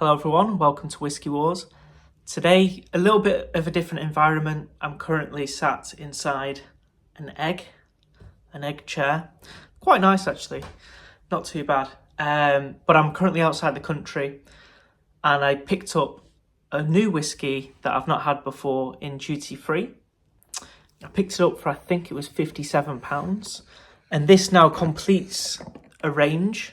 Hello everyone, welcome to WhiskyWars. Today, a little bit of a different environment. I'm currently sat inside an egg chair. Quite nice actually, not too bad. But I'm currently outside the country and I picked up a new whiskey that I've not had before in duty free. I picked it up for, I think it was £57. And this now completes a range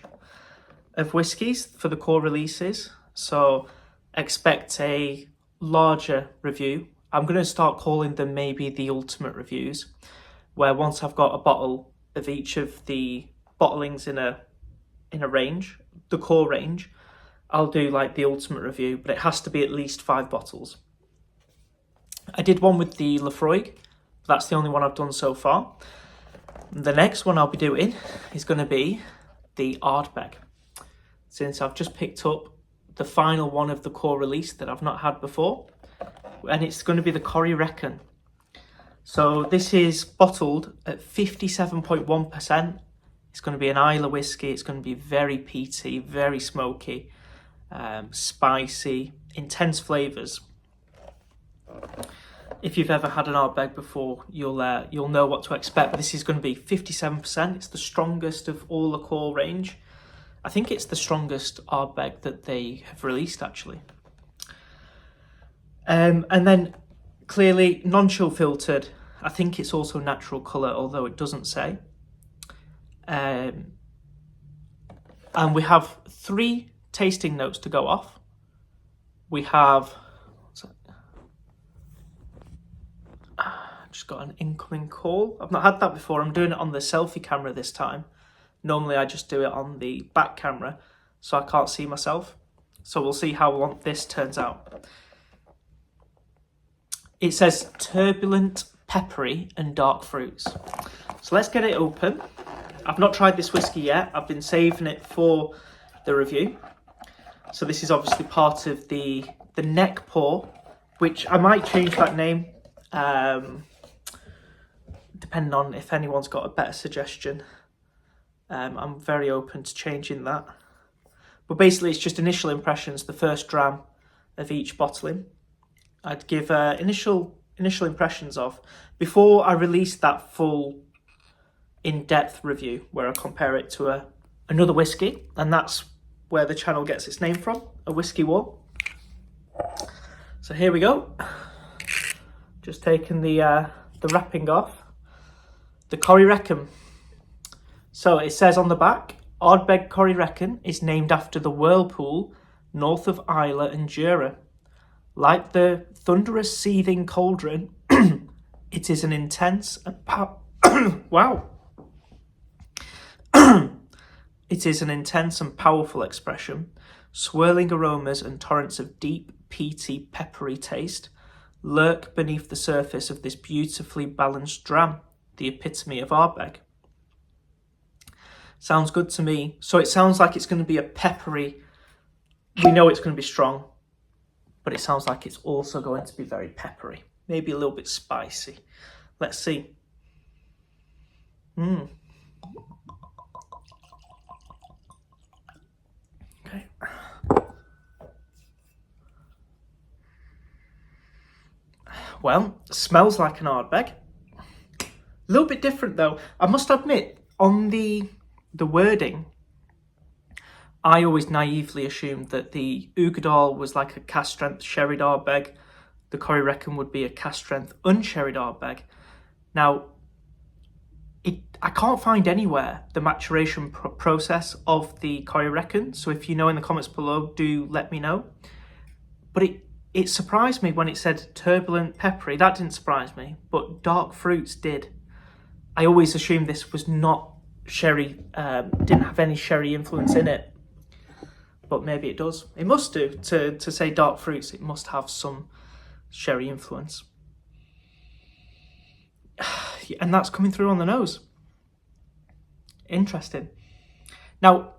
of whiskies for the core releases. So expect a larger review. I'm going to start calling them maybe the ultimate reviews, where once I've got a bottle of each of the bottlings in a range, the core range, I'll do like the ultimate review, but it has to be at least 5 bottles. I did one with the Laphroaig, but that's the only one I've done so far. The next one I'll be doing is going to be the Ardbeg, since I've just picked up the final one of the core release that I've not had before, and it's going to be the Corryvreckan. So this is bottled at 57.1%. It's going to be an Islay whiskey. It's going to be very peaty, very smoky, spicy, intense flavours. If you've ever had an Ardbeg before, you'll know what to expect. But this is going to be 57%. It's the strongest of all the core range. I think it's the strongest Ardbeg that they have released, actually. And then, clearly, non-chill filtered. I think it's also natural colour, although it doesn't say. And we have 3 tasting notes to go off. We have... just got an incoming call. I've not had that before. I'm doing it on the selfie camera this time. Normally I just do it on the back camera, so I can't see myself. So we'll see how this turns out. It says turbulent, peppery and dark fruits. So let's get it open. I've not tried this whiskey yet. I've been saving it for the review. So this is obviously part of the Neckpour, which I might change that name, depending on if anyone's got a better suggestion. I'm very open to changing that. But basically it's just initial impressions, the first dram of each bottling. I'd give initial impressions of, before I release that full in-depth review where I compare it to another whiskey, and that's where the channel gets its name from, a whiskey war. So here we go. Just taking the wrapping off. The Corryvreckan. So it says on the back, Ardbeg Corryvreckan is named after the whirlpool north of Islay and Jura. Like the thunderous seething cauldron, it is an intense and wow. It is an intense and powerful expression. Swirling aromas and torrents of deep, peaty, peppery taste lurk beneath the surface of this beautifully balanced dram, the epitome of Ardbeg. Sounds good to me. So it sounds like it's going to be a peppery. We know it's going to be strong, but it sounds like it's also going to be very peppery. Maybe a little bit spicy. Let's see. Okay. Well, smells like an Ardbeg. A little bit different though. I must admit, on the wording, I always naively assumed that the Uigeadail was like a cask strength sherried Ardbeg. The Corryvreckan would be a cask strength unsherried Ardbeg. Now, I can't find anywhere the maturation process of the Corryvreckan. So if you know in the comments below, do let me know. But it surprised me when it said turbulent, peppery. That didn't surprise me, but dark fruits did. I always assumed this was not sherry, didn't have any sherry influence in it, but maybe it does. It must do. To say dark fruits, it must have some sherry influence. And that's coming through on the nose. Interesting. Now,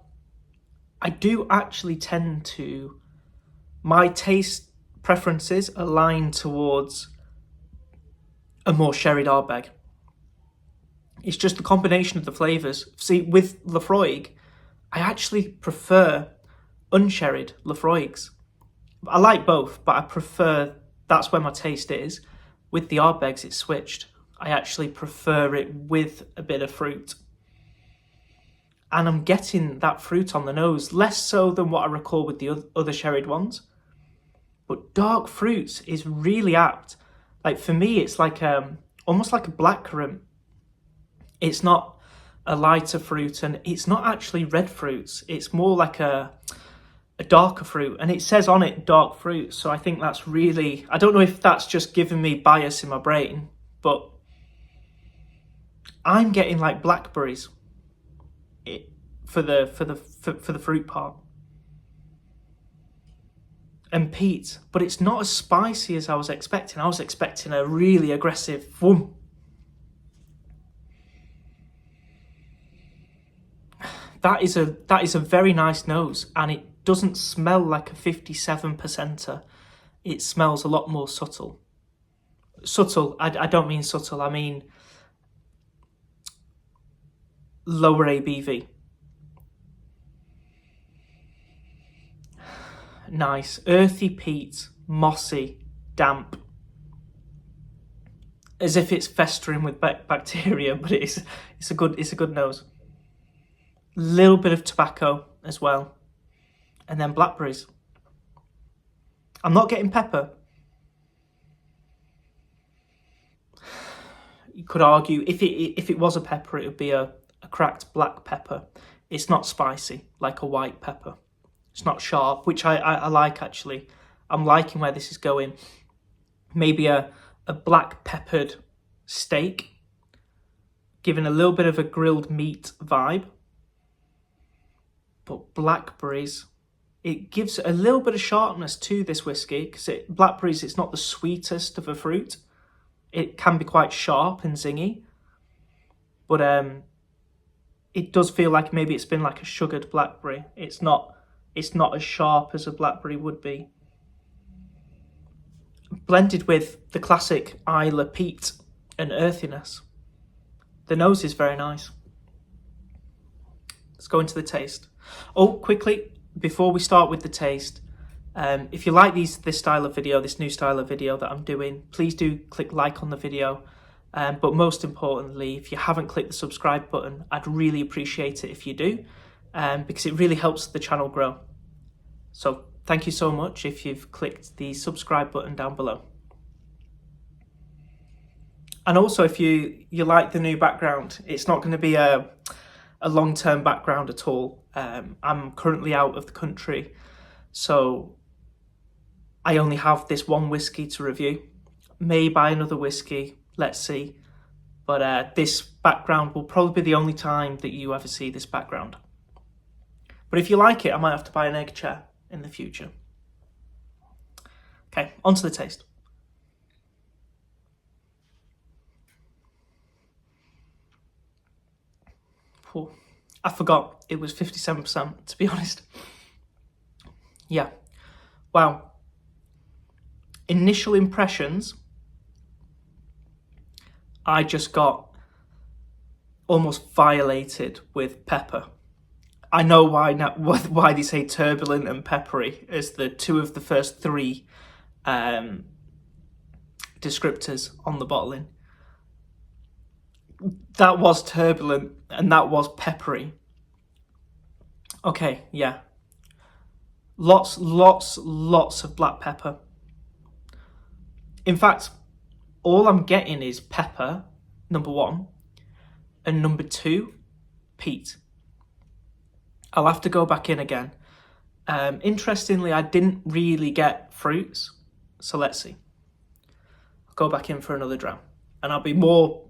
I do actually tend to, my taste preferences align towards a more sherried Ardbeg. It's just the combination of the flavours. See, with Laphroaig, I actually prefer unsherried Laphroaigs. I like both, but I prefer, that's where my taste is. With the Ardbegs, it's switched. I actually prefer it with a bit of fruit. And I'm getting that fruit on the nose, less so than what I recall with the other sherried ones. But dark fruits is really apt. Like for me, it's like almost like a blackcurrant. It's not a lighter fruit, and it's not actually red fruits. It's more like a darker fruit, and it says on it dark fruit. So I think that's really, I don't know if that's just giving me bias in my brain, but I'm getting like blackberries for the fruit part, and peat, but it's not as spicy as I was expecting. I was expecting a really aggressive whoom. That is a very nice nose, and it doesn't smell like a 57%er. It smells a lot more subtle. Subtle, I don't mean subtle, I mean lower ABV. Nice, earthy peat, mossy, damp. As if it's festering with bacteria, but it's a good nose. Little bit of tobacco as well, and then blackberries. I'm not getting pepper. You could argue if it was a pepper, it would be a cracked black pepper. It's not spicy like a white pepper. It's not sharp, which I like actually. I'm liking where this is going. Maybe a black peppered steak, giving a little bit of a grilled meat vibe. But blackberries, it gives a little bit of sharpness to this whiskey, because blackberries, it's not the sweetest of a fruit. It can be quite sharp and zingy, but it does feel like maybe it's been like a sugared blackberry. It's not as sharp as a blackberry would be. Blended with the classic Islay peat and earthiness. The nose is very nice. Let's go into the taste. Oh, quickly, before we start with the taste, if you like this style of video, this new style of video that I'm doing, please do click like on the video. But most importantly, if you haven't clicked the subscribe button, I'd really appreciate it if you do, because it really helps the channel grow. So thank you so much if you've clicked the subscribe button down below. And also, if you like the new background, it's not going to be a long-term background at all. I'm currently out of the country, so I only have this one whiskey to review. May buy another whiskey, let's see. But this background will probably be the only time that you ever see this background. But if you like it, I might have to buy an egg chair in the future. Okay, on to the taste. Oh, I forgot it was 57%, to be honest. Yeah, wow. Initial impressions, I just got almost violated with pepper. I know why they say turbulent and peppery as the two of the first three descriptors on the bottling. That was turbulent and that was peppery. Okay, yeah. Lots of black pepper. In fact, all I'm getting is pepper, number one, and number two, peat. I'll have to go back in again. Interestingly, I didn't really get fruits, so let's see. I'll go back in for another dram, and I'll be more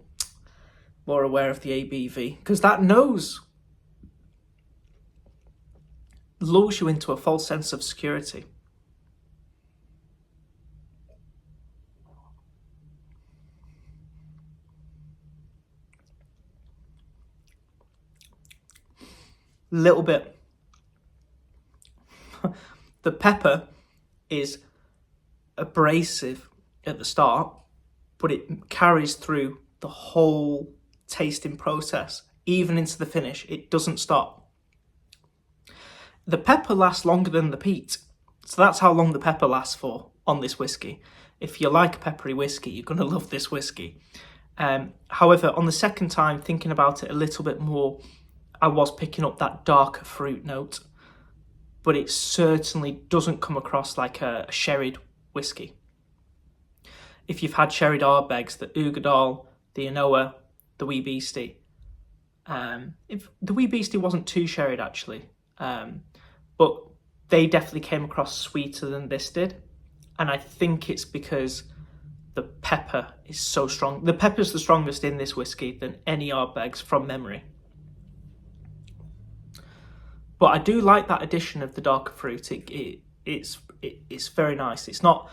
aware of the ABV, because that nose lulls you into a false sense of security. Little bit. The pepper is abrasive at the start, but it carries through the whole tasting process, even into the finish. It doesn't stop. The pepper lasts longer than the peat, So that's how long the pepper lasts for on this whiskey. If you like peppery whiskey, you're going to love this whiskey. However, on the second time, thinking about it a little bit more, I was picking up that darker fruit note, but it certainly doesn't come across like a sherried whiskey. If you've had sherried Ardbegs, the Uigeadail, the Anoa, the Wee Beastie, if the Wee Beastie wasn't too sherried actually, but they definitely came across sweeter than this did. And I think it's because the pepper is so strong. The pepper's the strongest in this whiskey than any Ardbegs from memory. But I do like that addition of the darker fruit. It's very nice. It's not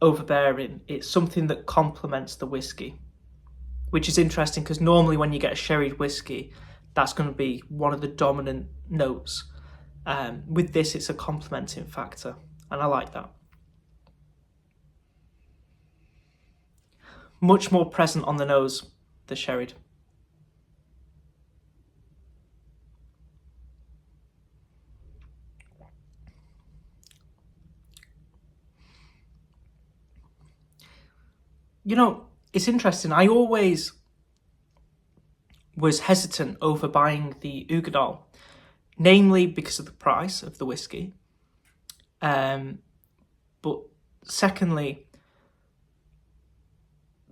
overbearing. It's something that complements the whiskey, which is interesting because normally when you get a sherried whiskey, that's going to be one of the dominant notes. With this, it's a complementing factor, and I like that. Much more present on the nose, the sherried. You know, it's interesting. I always was hesitant over buying the Uigeadail, namely because of the price of the whiskey. But secondly,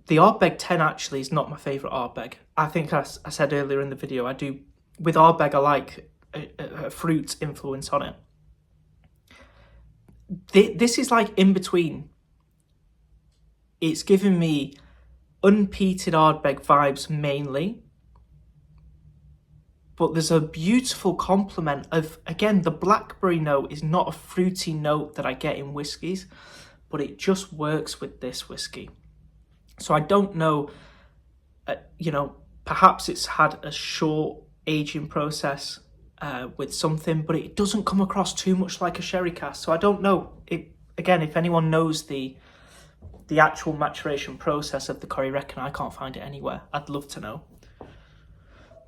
the Ardbeg 10 actually is not my favourite Ardbeg. I think I said earlier in the video, with Ardbeg I like a fruit influence on it. This is like in between. It's giving me unpeated Ardbeg vibes mainly, but there's a beautiful complement of, again, the blackberry note is not a fruity note that I get in whiskies, but it just works with this whiskey. So I don't know, perhaps it's had a short aging process with something, but it doesn't come across too much like a sherry cask. So I don't know, again, if anyone knows the actual maturation process of the Corryvreckan, I can't find it anywhere. I'd love to know.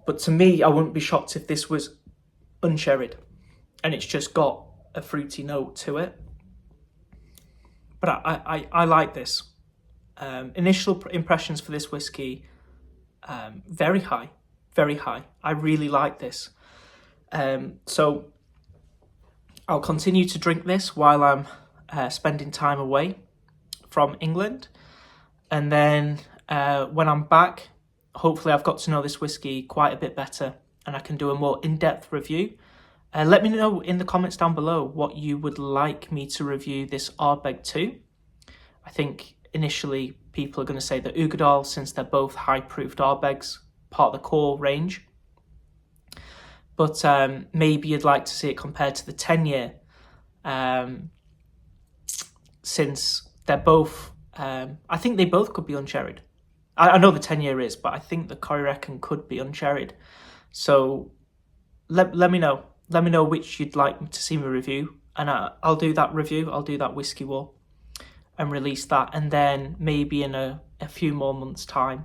But to me, I wouldn't be shocked if this was unsherried and it's just got a fruity note to it. But I like this. Initial impressions for this whiskey, very high, very high. I really like this. So I'll continue to drink this while I'm spending time away from England. And then when I'm back, hopefully I've got to know this whiskey quite a bit better and I can do a more in-depth review. Let me know in the comments down below what you would like me to review this Ardbeg to. I think initially people are going to say the Uigeadail, since they're both high-proofed Ardbegs, part of the core range. But maybe you'd like to see it compared to the 10-year, since they're both, I think they both could be unsherried. I know the 10-year is, but I think the Corryvreckan could be unsherried. So let me know. Let me know which you'd like to see me review, and I'll do that review. I'll do that Whiskey War and release that, and then maybe in a few more months' time,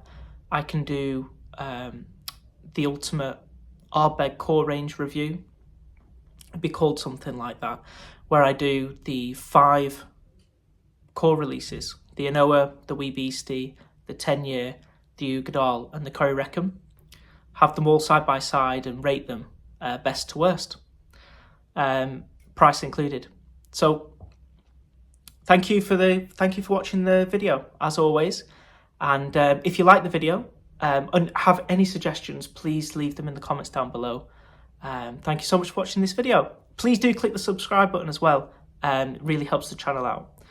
I can do the ultimate Ardbeg core range review. It'd be called something like that, where I do the 5 core releases: the Anoa, the Wee Beastie, the 10-year, the Uigeadail, and the Corryvreckan. Have them all side by side and rate them best to worst, price included. So thank you for watching the video as always, and if you like the video and have any suggestions, please leave them in the comments down below. Thank you so much for watching this video. Please do click the subscribe button as well. It really helps the channel out.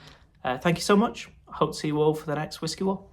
Thank you so much. I hope to see you all for the next Whiskey War.